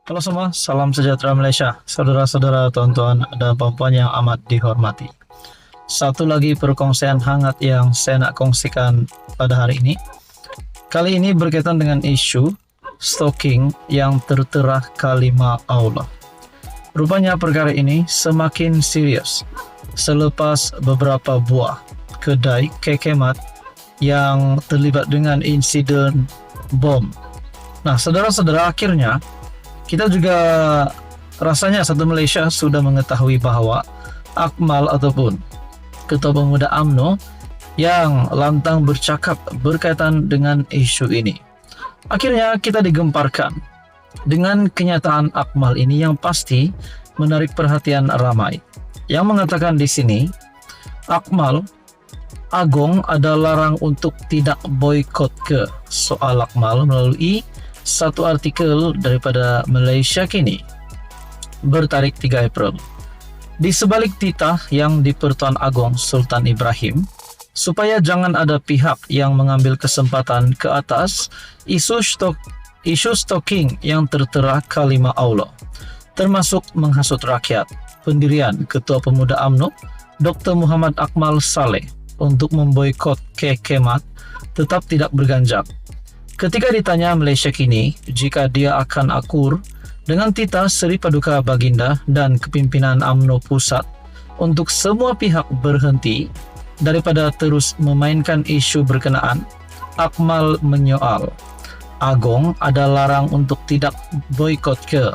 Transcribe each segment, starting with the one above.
Halo semua, salam sejahtera Malaysia, saudara-saudara, tuan-tuan, dan puan-puan yang amat dihormati. Satu lagi perkongsian hangat yang saya nak kongsikan pada hari ini. Kali ini berkaitan dengan isu stalking yang tertera kalimah Allah. Rupanya perkara ini semakin serius selepas beberapa buah kedai kekemat yang terlibat dengan insiden bom. Nah, saudara-saudara, akhirnya kita juga rasanya satu Malaysia sudah mengetahui bahawa Akmal ataupun Ketua Pemuda UMNO yang lantang bercakap berkaitan dengan isu ini. Akhirnya kita digemparkan dengan kenyataan Akmal ini yang pasti menarik perhatian ramai. Yang mengatakan di sini, Akmal Agong ada larang untuk tidak boikot ke soal Akmal melalui satu artikel daripada Malaysia Kini bertarikh 3 April. Di sebalik titah yang di Pertuan Agong Sultan Ibrahim supaya jangan ada pihak yang mengambil kesempatan ke atas isu stalking yang tertera kalimah Allah, termasuk menghasut rakyat, pendirian Ketua Pemuda UMNO Dr. Muhammad Akmal Saleh untuk memboikot kekemat tetap tidak berganjak. Ketika ditanya Malaysia Kini jika dia akan akur dengan titah Seri Paduka Baginda dan kepimpinan UMNO Pusat untuk semua pihak berhenti daripada terus memainkan isu berkenaan, Akmal menyoal, Agong ada larang untuk tidak boikot ke?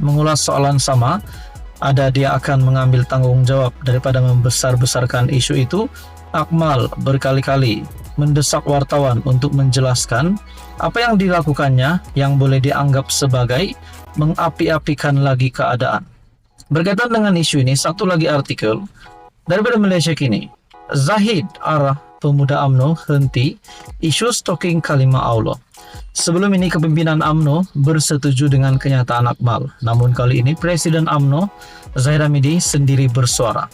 Mengulas soalan sama, ada dia akan mengambil tanggungjawab daripada membesar-besarkan isu itu, Akmal berkali-kali mendesak wartawan untuk menjelaskan apa yang dilakukannya yang boleh dianggap sebagai mengapi-apikan lagi keadaan. Berkaitan dengan isu ini, satu lagi artikel daripada Malaysia Kini, Zahid arah Pemuda UMNO henti isu stalking kalimah Allah. Sebelum ini kepimpinan UMNO bersetuju dengan kenyataan Akmal, namun kali ini Presiden UMNO Zahid Hamidi sendiri bersuara.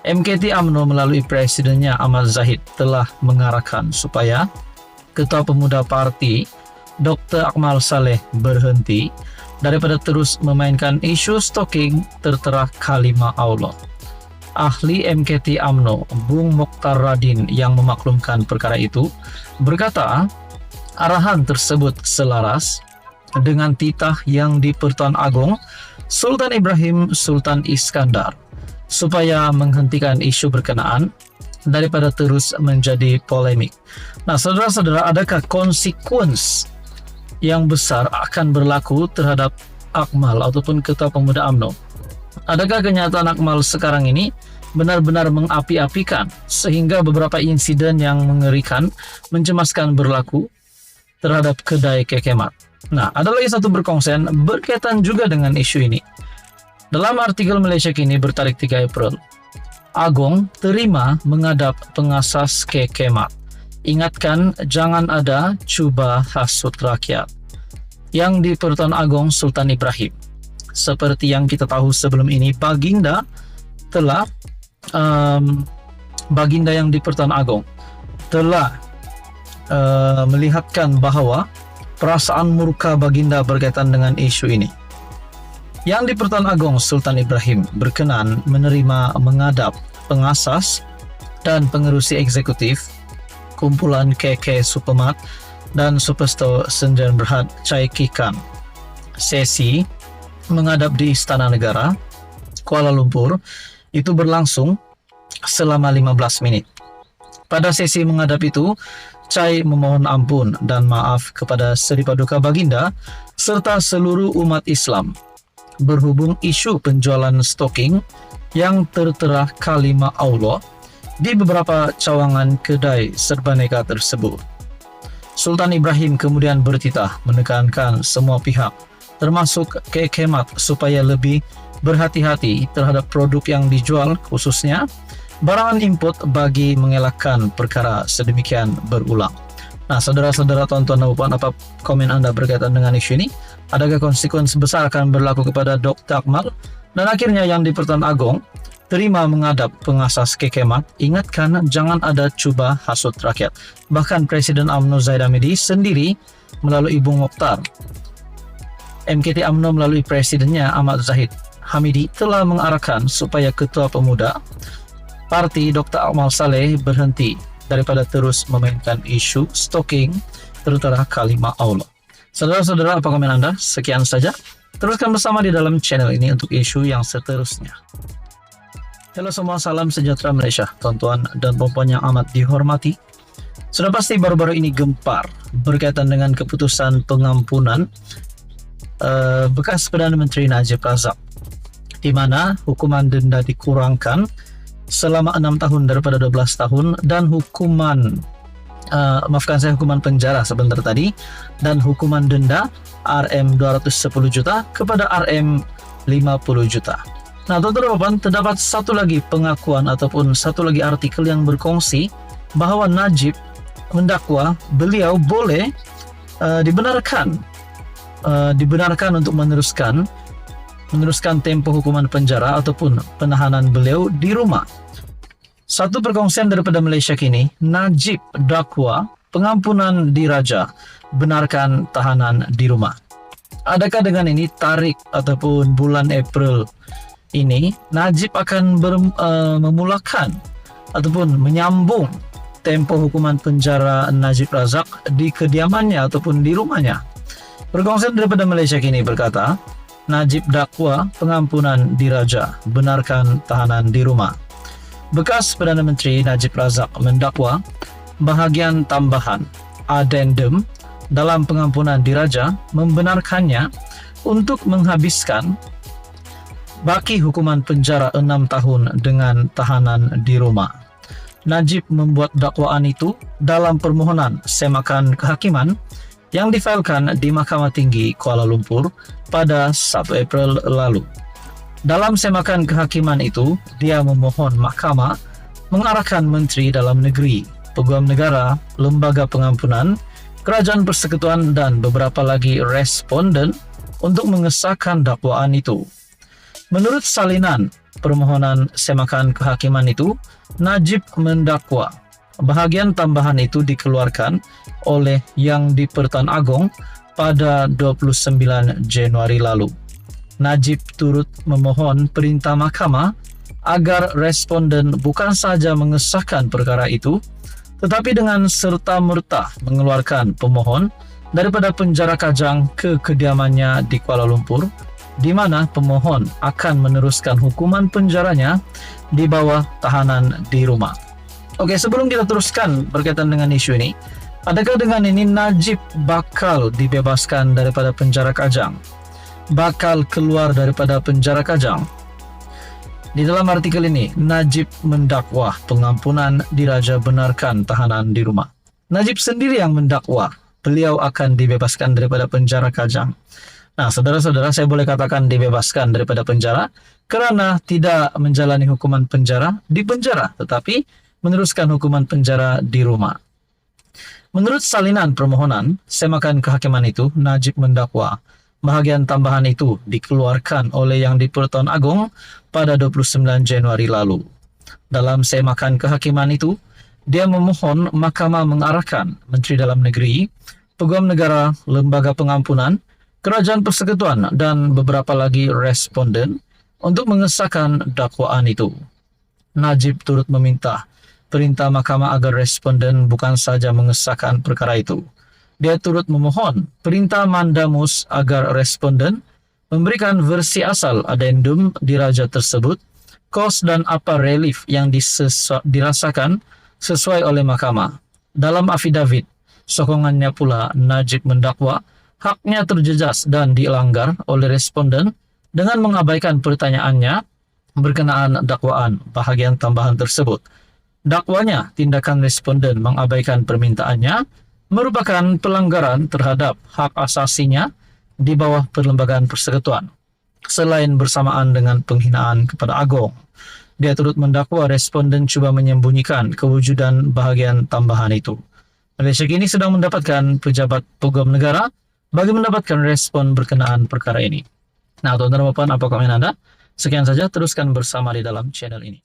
MKT UMNO melalui presidennya Ahmad Zahid telah mengarahkan supaya Ketua Pemuda Parti Dr. Akmal Saleh berhenti daripada terus memainkan isu stalking tertera kalimah Allah. Ahli MKT UMNO Bung Mokhtar Radin yang memaklumkan perkara itu berkata, arahan tersebut selaras dengan titah yang di Pertuan Agong Sultan Ibrahim Sultan Iskandar supaya menghentikan isu berkenaan daripada terus menjadi polemik. Nah, saudara-saudara, adakah konsekuensi yang besar akan berlaku terhadap Akmal ataupun Ketua Pemuda UMNO? Adakah kenyataan Akmal sekarang ini benar-benar mengapi-apikan sehingga beberapa insiden yang mengerikan, mencemaskan berlaku terhadap kedai kekemat? Nah, ada lagi satu perkongsian berkaitan juga dengan isu ini. Dalam artikel Malaysia Kini bertarikh 3 April, Agong terima menghadap pengasas kekemat. Ingatkan jangan ada cuba hasut rakyat. Yang di Pertuan Agong Sultan Ibrahim. Seperti yang kita tahu sebelum ini, Baginda yang di Pertuan Agong telah melihatkan bahawa perasaan murka Baginda berkaitan dengan isu ini. Yang di Pertuan Agong Sultan Ibrahim berkenan menerima menghadap pengasas dan pengerusi eksekutif kumpulan KK Supermat dan Superstore Sdn Bhd Chai Kikan. Sesi menghadap di Istana Negara Kuala Lumpur itu berlangsung selama 15 menit. Pada sesi menghadap itu, Chai memohon ampun dan maaf kepada Seri Paduka Baginda serta seluruh umat Islam berhubung isu penjualan stalking yang tertera kalimah Allah di beberapa cawangan kedai serbaneka tersebut. Sultan Ibrahim kemudian bertitah menekankan semua pihak termasuk kekemat supaya lebih berhati-hati terhadap produk yang dijual, khususnya barangan import, bagi mengelakkan perkara sedemikian berulang. Nah, saudara-saudara, tuan-tuan dan puan, apa komen anda berkaitan dengan isu ini? Adakah konsekuensi besar akan berlaku kepada Dr. Akmal? Dan akhirnya yang di Pertuan Agong terima menghadap pengasas kekemat, ingatkan jangan ada cuba hasut rakyat. Bahkan Presiden UMNO Zahid Hamidi sendiri melalui Bung Mokhtar MKT UMNO melalui presidennya Ahmad Zahid Hamidi telah mengarahkan supaya Ketua Pemuda Parti Dr. Akmal Saleh berhenti daripada terus memainkan isu stalking terutama kalimah Allah. Saudara-saudara, apa komen Anda? Sekian saja. Teruskan bersama di dalam channel ini untuk isu yang seterusnya. Halo semua, salam sejahtera Malaysia, tuan-tuan dan puan yang amat dihormati. Sudah pasti baru-baru ini gempar berkaitan dengan keputusan pengampunan bekas Perdana Menteri Najib Razak, di mana hukuman denda dikurangkan selama 6 tahun daripada 12 tahun dan hukuman hukuman penjara sebentar tadi dan hukuman denda RM 210 juta kepada RM 50 juta. Nah, teman-teman, terdapat satu lagi pengakuan ataupun satu lagi artikel yang berkongsi bahwa Najib mendakwa beliau boleh dibenarkan untuk meneruskan tempo hukuman penjara ataupun penahanan beliau di rumah. Satu perkongsian daripada Malaysia Kini, Najib dakwa pengampunan diraja, benarkan tahanan di rumah. Adakah dengan ini tarik ataupun bulan April ini Najib akan memulakan ataupun menyambung tempo hukuman penjara Najib Razak di kediamannya ataupun di rumahnya? Perkongsian daripada Malaysia Kini berkata, Najib dakwa pengampunan diraja, benarkan tahanan di rumah. Bekas Perdana Menteri Najib Razak mendakwa bahagian tambahan addendum dalam pengampunan diraja membenarkannya untuk menghabiskan baki hukuman penjara 6 tahun dengan tahanan di rumah. Najib membuat dakwaan itu dalam permohonan semakan kehakiman yang difailkan di Mahkamah Tinggi Kuala Lumpur pada 1 April lalu. Dalam semakan kehakiman itu, dia memohon mahkamah mengarahkan Menteri Dalam Negeri, Peguam Negara, Lembaga Pengampunan, Kerajaan Persekutuan dan beberapa lagi responden untuk mengesahkan dakwaan itu. Menurut salinan permohonan semakan kehakiman itu, Najib mendakwa bahagian tambahan itu dikeluarkan oleh Yang di-Pertuan Agong pada 29 Januari lalu. Najib turut memohon perintah mahkamah agar responden bukan sahaja mengesahkan perkara itu, tetapi dengan serta-merta mengeluarkan pemohon daripada penjara Kajang ke kediamannya di Kuala Lumpur, di mana pemohon akan meneruskan hukuman penjaranya di bawah tahanan di rumah. Oke, sebelum kita teruskan berkaitan dengan isu ini, adakah dengan ini Najib bakal dibebaskan daripada penjara Kajang? Bakal keluar daripada penjara Kajang? Di dalam artikel ini, Najib mendakwa pengampunan diraja, benarkan tahanan di rumah. Najib sendiri yang mendakwa beliau akan dibebaskan daripada penjara Kajang. Nah, saudara-saudara, saya boleh katakan dibebaskan daripada penjara kerana tidak menjalani hukuman penjara di penjara, tetapi meneruskan hukuman penjara di rumah. Menurut salinan permohonan semakan kehakiman itu, Najib mendakwa bahagian tambahan itu dikeluarkan oleh Yang di-Pertuan Agong pada 29 Januari lalu. Dalam semakan kehakiman itu, dia memohon mahkamah mengarahkan Menteri Dalam Negeri, Peguam Negara, Lembaga Pengampunan, Kerajaan Persekutuan dan beberapa lagi responden untuk mengesahkan dakwaan itu. Najib turut meminta perintah mahkamah agar responden bukan saja mengesahkan perkara itu. Dia turut memohon perintah Mandamus agar responden memberikan versi asal addendum diraja tersebut, kos dan apa relief yang dirasakan sesuai oleh mahkamah. Dalam afidavit sokongannya pula, Najib mendakwa haknya terjejas dan dilanggar oleh responden dengan mengabaikan pertanyaannya berkenaan dakwaan bahagian tambahan tersebut. Dakwanya tindakan responden mengabaikan permintaannya merupakan pelanggaran terhadap hak asasinya di bawah Perlembagaan Persekutuan, selain bersamaan dengan penghinaan kepada Agong. Dia turut mendakwa responden cuba menyembunyikan kewujudan bahagian tambahan itu. Malaysia Kini sedang mendapatkan pejabat Peguam Negara bagi mendapatkan respon berkenaan perkara ini. Nah, tuan-tuan dan puan, apa komen Anda? Sekian saja, teruskan bersama di dalam channel ini.